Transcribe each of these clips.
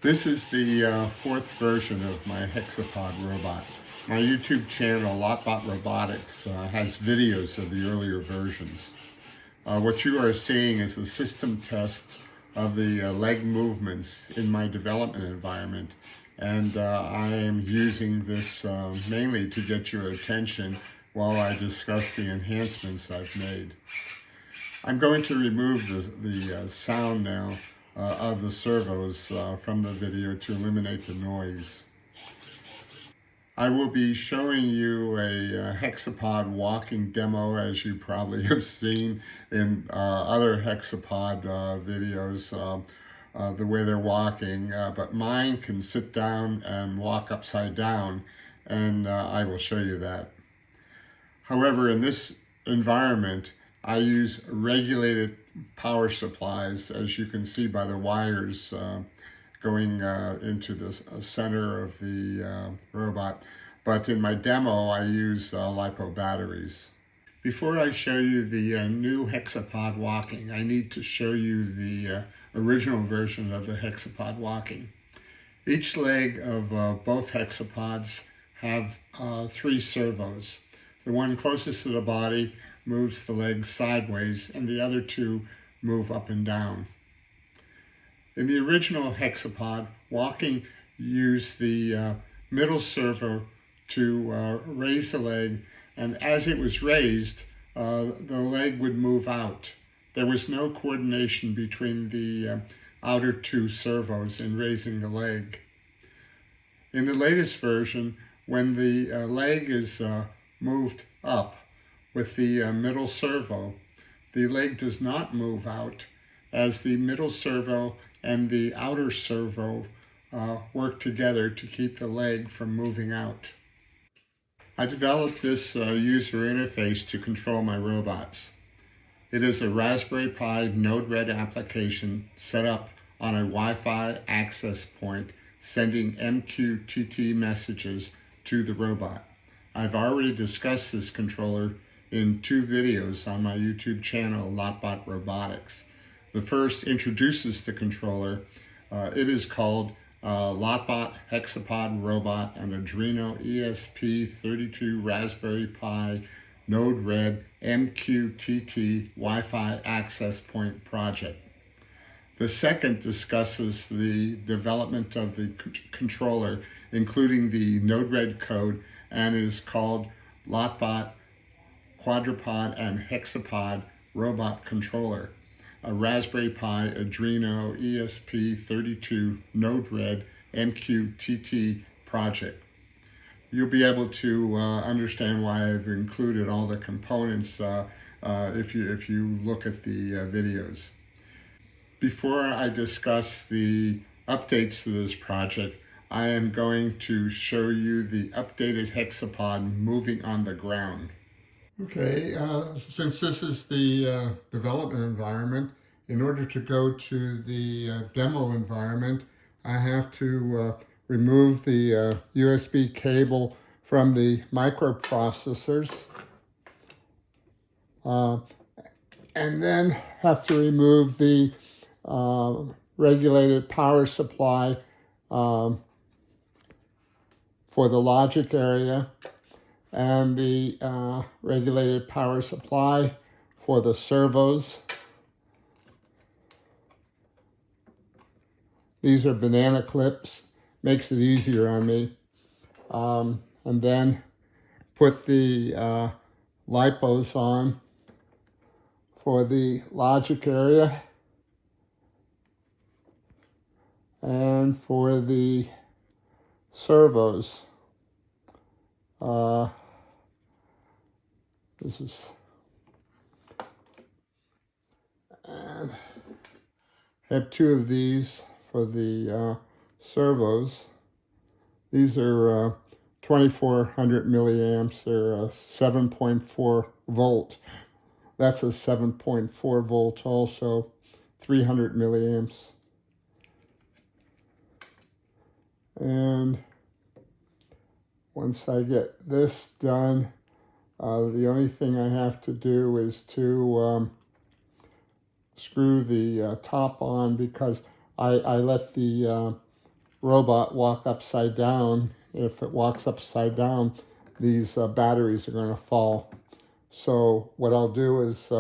This is the fourth version of my Hexapod robot. My YouTube channel, LotBot Robotics, has videos of the earlier versions. What you are seeing is a system test of the leg movements in my development environment. And I am using this mainly to get your attention while I discuss the enhancements I've made. I'm going to remove the sound now of the servos from the video to eliminate the noise. I will be showing you a Hexapod walking demo, as you probably have seen in other Hexapod videos, the way they're walking, but mine can sit down and walk upside down, and I will show you that. However, in this environment, I use regulated power supplies, as you can see by the wires going into the center of the robot. But in my demo, I use LiPo batteries. Before I show you the new Hexapod walking, I need to show you the original version of the Hexapod walking. Each leg of both Hexapods have 3 servos. The one closest to the body moves the legs sideways, and the other 2 move up and down. In the original Hexapod, walking used the middle servo to raise the leg, and as it was raised, the leg would move out. There was no coordination between the outer 2 servos in raising the leg. In the latest version, when the leg is moved up with the middle servo, the leg does not move out, as the middle servo and the outer servo work together to keep the leg from moving out. I developed this user interface to control my robots. It is a Raspberry Pi Node-RED application set up on a Wi-Fi access point, sending MQTT messages to the robot. I've already discussed this controller in 2 videos on my YouTube channel, LotBot Robotics. The first introduces the controller. It is called LotBot Hexapod Robot and Arduino ESP32 Raspberry Pi Node-RED MQTT Wi-Fi Access Point project. The second discusses the development of the controller, including the Node-RED code, and is called LotBot Quadrupod and Hexapod Robot Controller, a Raspberry Pi Arduino ESP32 Node-RED MQTT project. You'll be able to understand why I've included all the components if you look at the videos. Before I discuss the updates to this project, I am going to show you the updated Hexapod moving on the ground. Okay, since this is the development environment, in order to go to the demo environment, I have to remove the USB cable from the microprocessors, and then have to remove the regulated power supply for the logic area, and the regulated power supply for the servos. These are banana clips, makes it easier on me. And then put the LiPos on for the logic area and for the servos. This is, and I have 2 of these for the servos. These are 2400 milliamps. They're 7.4 volt. That's a 7.4 volt also, 300 milliamps. And once I get this done, the only thing I have to do is to screw the top on, because I let the robot walk upside down, if it walks upside down, these batteries are going to fall. So what I'll do is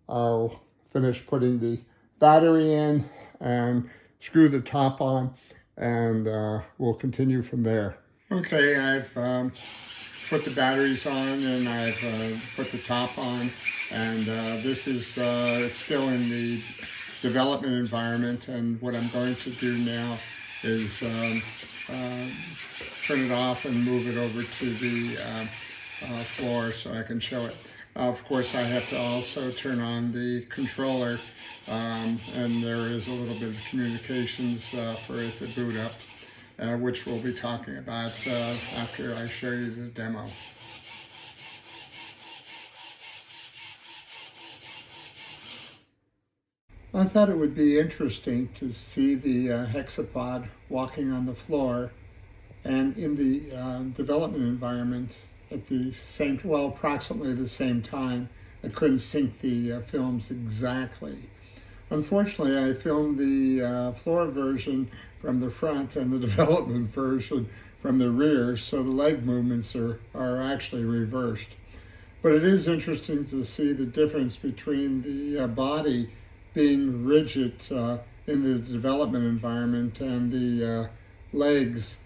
I'll finish putting the battery in and screw the top on, and we'll continue from there. Okay, I've put the batteries on and I've put the top on, and this is it's still in the development environment, and what I'm going to do now is turn it off and move it over to the floor so I can show it. Of course, I have to also turn on the controller, and there is a little bit of communications for it to boot up, which we'll be talking about after I show you the demo. I thought it would be interesting to see the Hexapod walking on the floor, and in the development environment at the same, well, approximately the same time. I couldn't sync the films exactly. Unfortunately, I filmed the floor version from the front and the development version from the rear, so the leg movements are actually reversed. But it is interesting to see the difference between the body being rigid in the development environment and the legs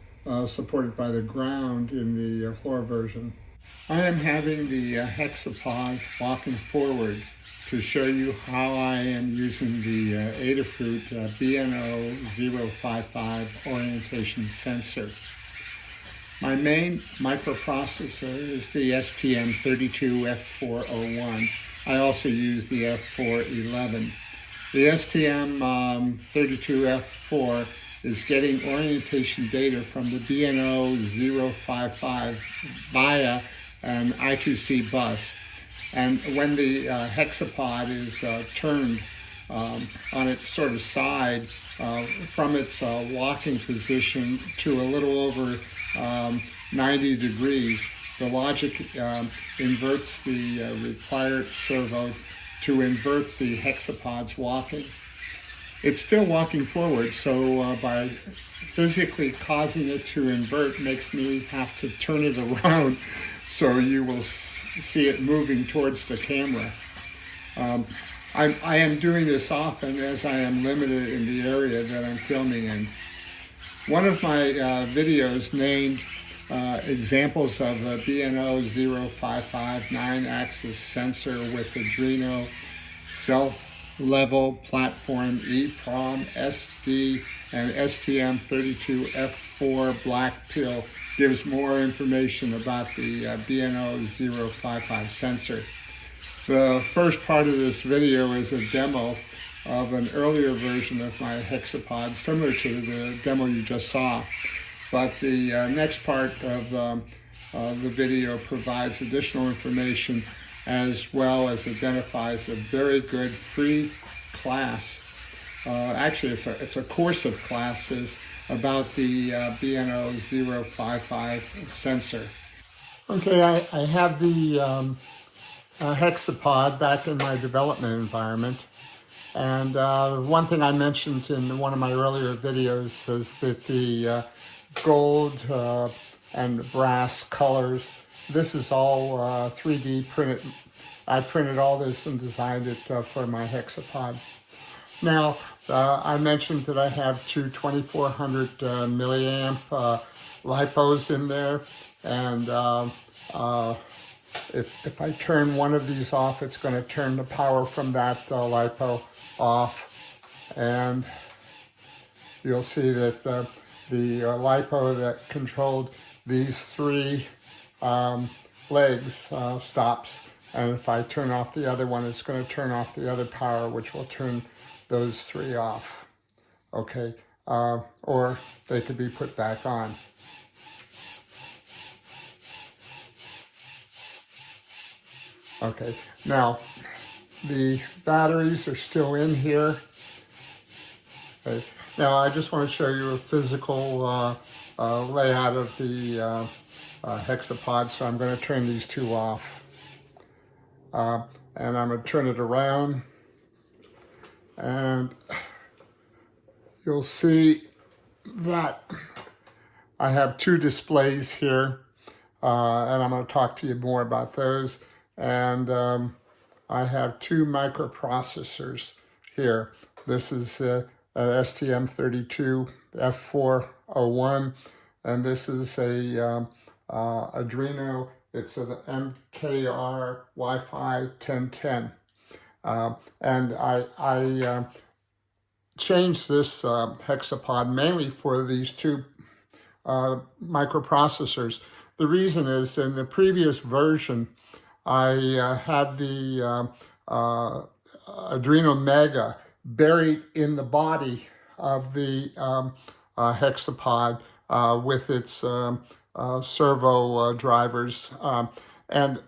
supported by the ground in the floor version. I am having the Hexapod walking forward to show you how I am using the Adafruit BNO055 orientation sensor. My main microprocessor is the STM32F401. I also use the F411. The STM32F4 is getting orientation data from the BNO055 via an I2C bus. And when the Hexapod is turned on its sort of side from its walking position to a little over 90 degrees, the logic inverts the required servo to invert the Hexapod's walking. It's still walking forward, so by physically causing it to invert makes me have to turn it around so you will see it moving towards the camera. I am doing this often as I am limited in the area that I'm filming in. One of my videos named examples of a BNO055 9-axis sensor with Arduino self-level platform EEPROM SD and STM32F4 black pill gives more information about the BNO055 sensor. The first part of this video is a demo of an earlier version of my Hexapod, similar to the demo you just saw. But the next part of the video provides additional information, as well as identifies a very good free class. Actually, it's a course of classes about the BNO055 sensor. Okay, I have the Hexapod back in my development environment. And one thing I mentioned in one of my earlier videos is that the gold and brass colors, this is all 3D printed. I printed all this and designed it for my Hexapod. Now, I mentioned that I have two 2400 milliamp LiPos in there, and if I turn one of these off, it's going to turn the power from that LiPo off, and you'll see that the LiPo that controlled these three legs stops, and if I turn off the other one, it's going to turn off the other power, which will turn those three off. Okay, or they could be put back on. Okay, now the batteries are still in here. Okay. Now I just want to show you a physical layout of the Hexapod, so I'm going to turn these two off. And I'm going to turn it around, and you'll see that I have two displays here, and I'm going to talk to you more about those. And I have two microprocessors here. This is an STM32F4 and this is a Arduino. It's an MKR WiFi 1010. And I changed this Hexapod mainly for these two microprocessors. The reason is in the previous version, I had the Arduino Mega buried in the body of the Hexapod with its servo drivers. And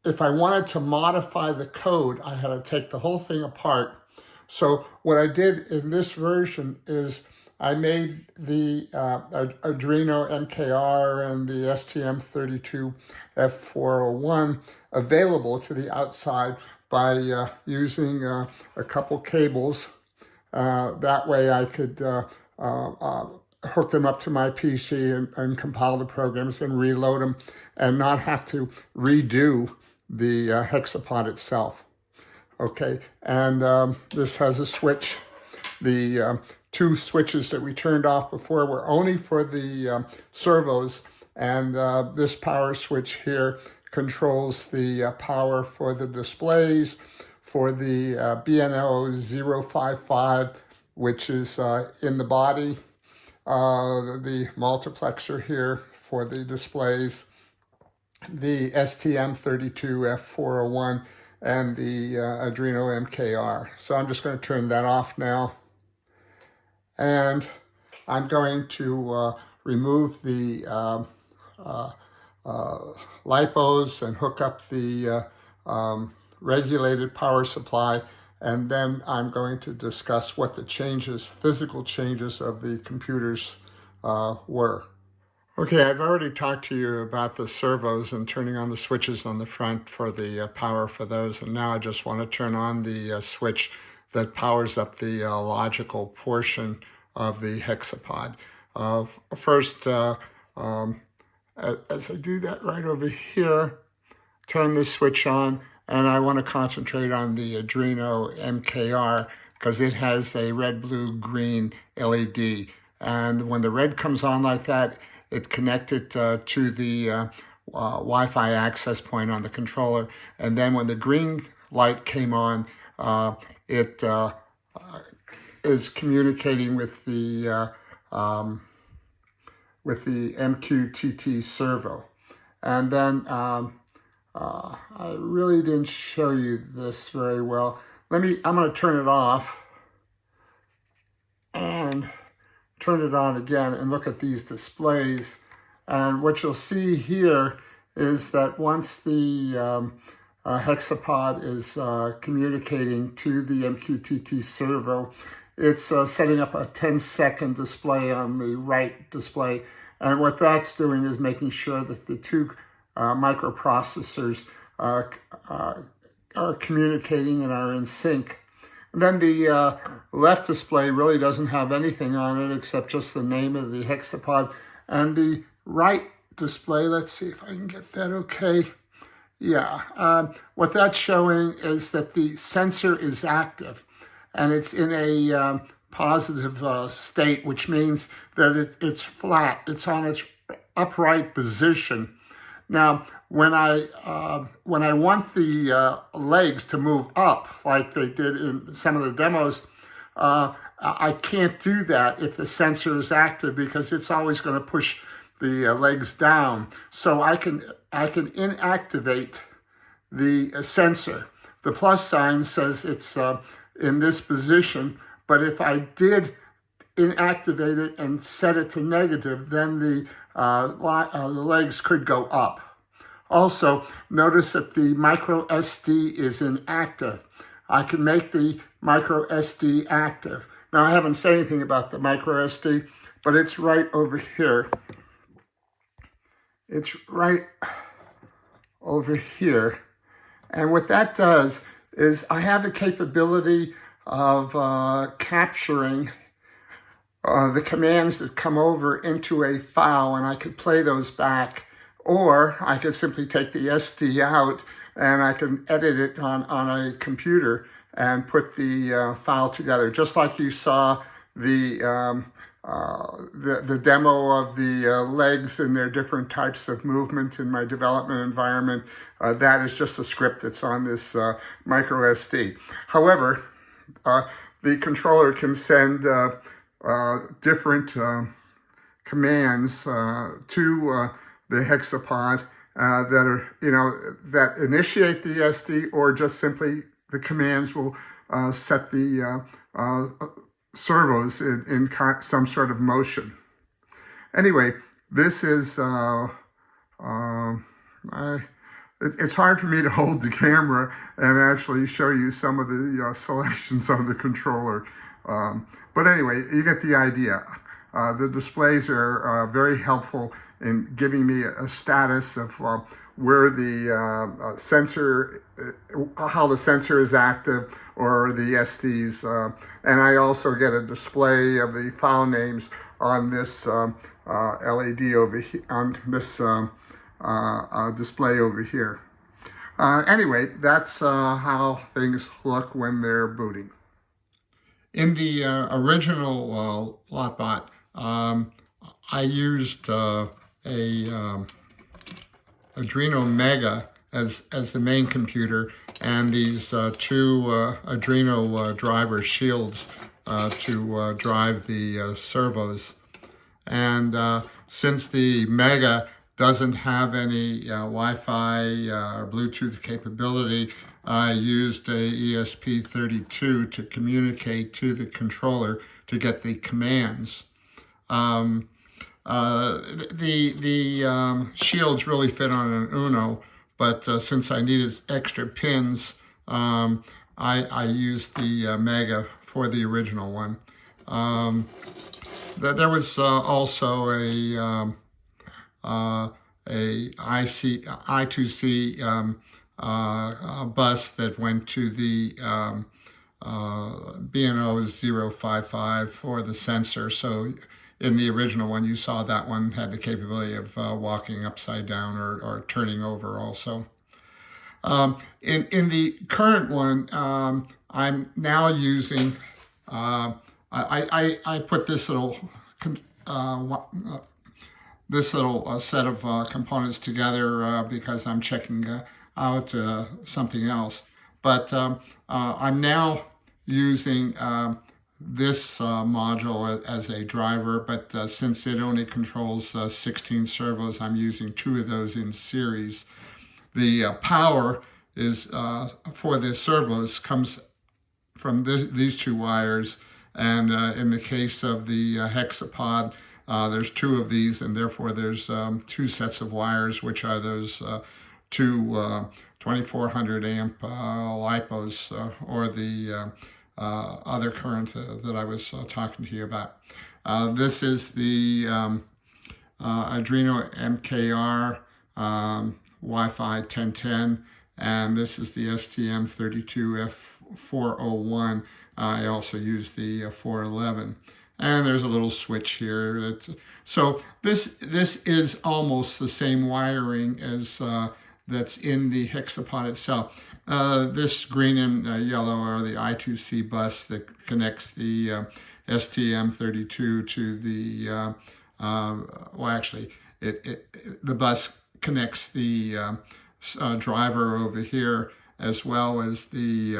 if I wanted to modify the code, I had to take the whole thing apart. So what I did in this version is I made the Arduino MKR and the STM32F4 available to the outside by using a couple cables. That way I could hook them up to my PC and compile the programs and reload them and not have to redo the Hexapod itself. Okay, and this has a switch. The two switches that we turned off before were only for the servos, and this power switch here controls the power for the displays, for the BNO055, which is in the body, the multiplexer here for the displays, the STM32F4 and the Arduino MKR. So I'm just going to turn that off now. And I'm going to remove the LiPos and hook up the regulated power supply. And then I'm going to discuss what the changes, physical changes of the computers were. Okay, I've already talked to you about the servos and turning on the switches on the front for the power for those. And now I just want to turn on the switch that powers up the logical portion of the Hexapod. First, as I do that right over here, turn this switch on, and I want to concentrate on the Arduino MKR because it has a red, blue, green LED. And when the red comes on like that, it connected to the Wi-Fi access point on the controller. And then when the green light came on, it is communicating with the MQTT servo. And then I really didn't show you this very well. I'm going to turn it off and turn it on again and look at these displays. And what you'll see here is that once the Hexapod is communicating to the MQTT servo, it's setting up a 10-second display on the right display. And what that's doing is making sure that the two microprocessors are communicating and are in sync. And then the left display really doesn't have anything on it except just the name of the Hexapod. And the right display, let's see if I can get that okay. Yeah, what that's showing is that the sensor is active and it's in a positive state, which means that it's flat, it's on its upright position. Now, when I want the legs to move up, like they did in some of the demos, I can't do that if the sensor is active because it's always going to push the legs down. So I can inactivate the sensor. The plus sign says it's in this position, but if I did inactivate it and set it to negative, then the legs could go up. Also, notice that the micro SD is inactive. I can make the micro SD active. Now, I haven't said anything about the micro SD, but it's right over here. It's right over here. And what that does is I have the capability of capturing the commands that come over into a file, and I could play those back, or I could simply take the SD out and I can edit it on a computer and put the file together, just like you saw the demo of the legs and their different types of movement in my development environment. That is just a script that's on this micro SD. However, the controller can send different commands to the Hexapod that are, that initiate the SD, or just simply the commands will set the servos in some sort of motion. Anyway, this is, it's hard for me to hold the camera and actually show you some of the selections on the controller. But anyway, you get the idea. The displays are very helpful in giving me a status of where the sensor, how the sensor is active, or the SDs. And I also get a display of the file names on this LED over here, on this display over here. Anyway, that's how things look when they're booting. In the original LotBot, I used Arduino Mega as the main computer, and these two Arduino driver shields to drive the servos. And since the Mega doesn't have any Wi-Fi or Bluetooth capability, I used a ESP32 to communicate to the controller to get the commands. The shields really fit on an Uno, but since I needed extra pins, I used the Mega for the original one. There was also a I2C bus that went to the B&O055 for the sensor. So in the original one, you saw that one had the capability of walking upside down or turning over also. In the current one, I'm now using, I put this little set of components together because I'm checking out something else. But I'm now using this module as a driver, but since it only controls 16 servos, I'm using 2 of those in series. The power is for the servos comes from these 2 wires, and in the case of the Hexapod, there's 2 of these, and therefore there's 2 sets of wires, which are those 2 2400 amp LiPos, or the other current that I was talking to you about. This is the Arduino MKR WiFi 1010, and this is the STM32F4. I also use the 411, and there's a little switch here. So this is almost the same wiring as that's in the Hexapod itself. This green and yellow are the I2C bus that connects the STM32 to the, well actually, the bus connects the driver over here as well as the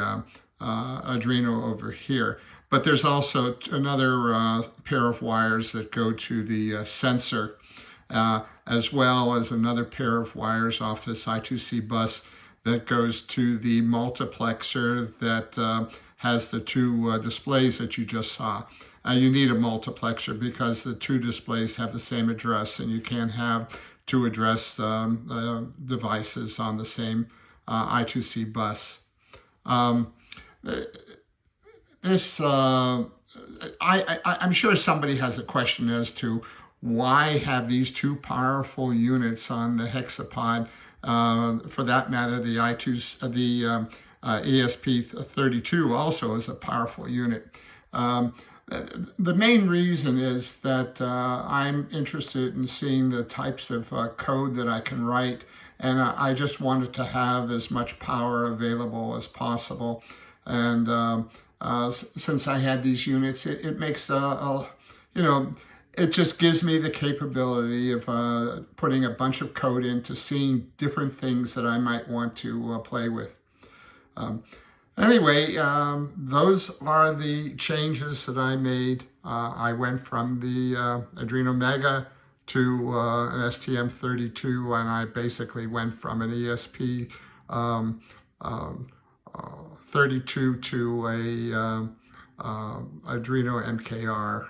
Arduino over here. But there's also another pair of wires that go to the sensor, as well as another pair of wires off this I2C bus that goes to the multiplexer that has the 2 displays that you just saw. You need a multiplexer because the 2 displays have the same address, and you can't have 2 address devices on the same I2C bus. I'm sure somebody has a question as to why have these 2 powerful units on the Hexapod. For that matter, the ESP32 also is a powerful unit. The main reason is that I'm interested in seeing the types of code that I can write, and I just wanted to have as much power available as possible. And since I had these units, it makes it just gives me the capability of putting a bunch of code into seeing different things that I might want to play with. Anyway, those are the changes that I made. I went from the Arduino Mega to an STM32, and I basically went from an ESP 32 to a Arduino MKR.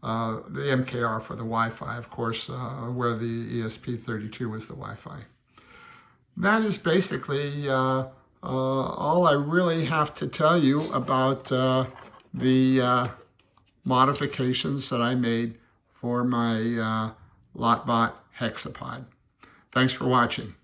The MKR for the Wi-Fi, of course, where the ESP32 was the Wi-Fi. That is basically all I really have to tell you about the modifications that I made for my LotBot Hexapod. Thanks for watching.